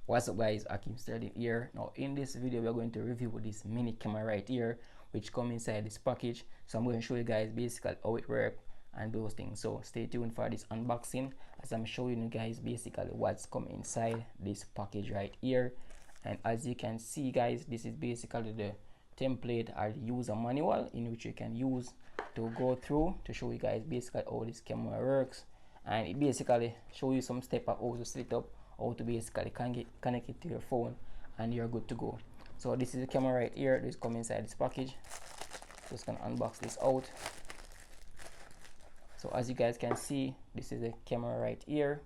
What's up guys, Ackeem started here. Now in this video we're going to review this mini camera right here which come inside this package. So I'm going to show you guys basically how it works and those things. So stay tuned for this unboxing as I'm showing you guys basically what's come inside this package right here. And as you can see guys, this is basically the template or the user manual in which you can use to go through to show you guys basically how this camera works, and it basically show you some step of how to set it up, how to basically connect it to your phone, and you're good to go. So this is the camera right here. This comes inside this package. Just gonna unbox this out. So as you guys can see, this is the camera right here.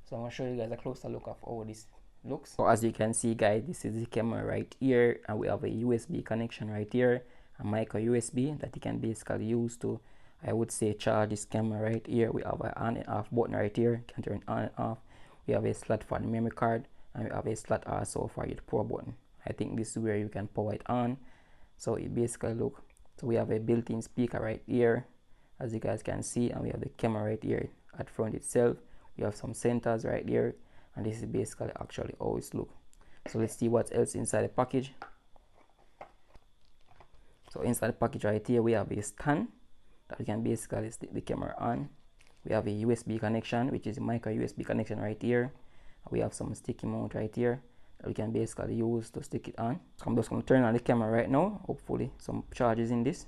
So I'm gonna show you guys a closer look of how this looks. So as you can see guys, this is the camera right here, and we have a USB connection right here, a micro USB that you can basically use to, I would say, charge this camera right here. We have an on and off button right here, you can turn on and off. We have a slot for the memory card, and we have a slot also for your power button. I think this is where you can power it on. So it basically look, so we have a built-in speaker right here as you guys can see, and we have the camera right here at front itself. We have some sensors right here, and this is basically actually how it looks. So let's see what else inside the package. So inside the package right here we have a stand that we can basically stick the camera on. We have a USB connection, which is a micro USB connection right here. We have some sticky mount right here that we can basically use to stick it on. So I'm just going to turn on the camera right now. Hopefully some charges in this.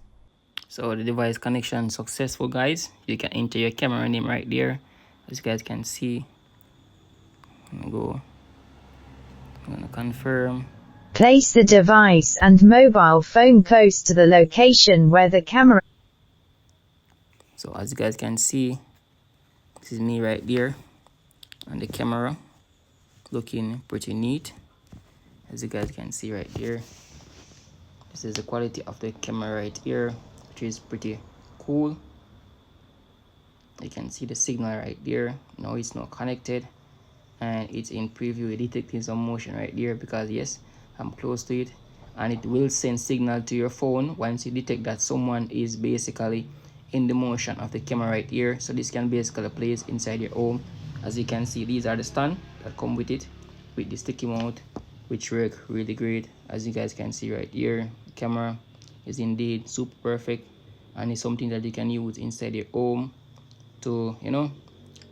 So the device connection successful guys. You can enter your camera name right there, as you guys can see. I'm gonna confirm. Place the device and mobile phone close to the location where the camera. So as you guys can see, this is me right there and the camera looking pretty neat. As you guys can see right here, this is the quality of the camera right here, which is pretty cool. You can see the signal right there. Now it's not connected and it's in preview. Detecting some motion right there because yes, I'm close to it, and it will send signal to your phone once you detect that someone is basically in the motion of the camera right here. So this can basically place inside your home. As you can see, these are the stand that come with it, with the sticky mount, which work really great. As you guys can see right here, the camera is indeed super perfect, and it's something that you can use inside your home to, you know,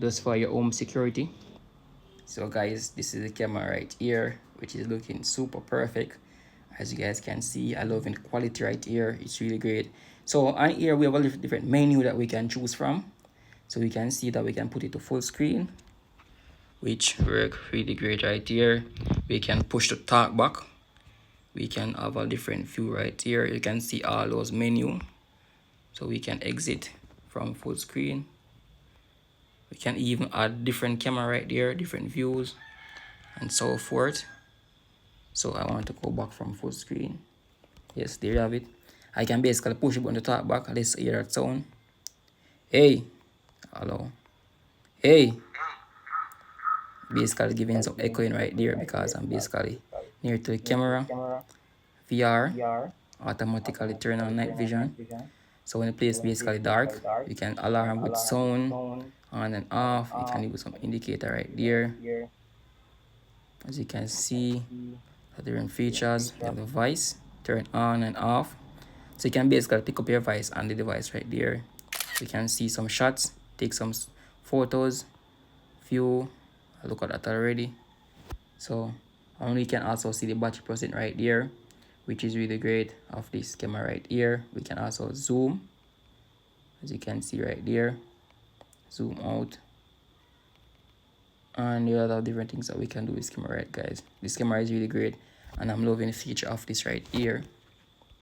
just for your home security. So guys, this is the camera right here, which is looking super perfect. As you guys can see, I love the quality right here. It's really great. So on here we have a different menu that we can choose from. So we can see that we can put it to full screen, which work really great right here. We can push the talk back. We can have a different view right here. You can see all those menu. So we can exit from full screen. We can even add different camera right there, different views and so forth. So I want to go back from full screen. Yes, there you have it. I can basically push it on the talk back. Let's hear that sound. Hey, hello. Hey. Basically giving some echoing right there because I'm basically near to the camera. VR automatically turn on night vision. So when the place is basically dark, you can alarm with sound on and off. You can use some indicator right there. As you can see, the different features. You have the voice, turn on and off. So you can basically pick up your voice on the device right there. You can see some shots, take some photos, view. I look at that already. So you can also see the battery percent right there, which is really great of this camera right here. We can also zoom, as you can see right there, zoom out, and there are a lot of different things that we can do with this camera right guys. This camera is really great and I'm loving the feature of this right here.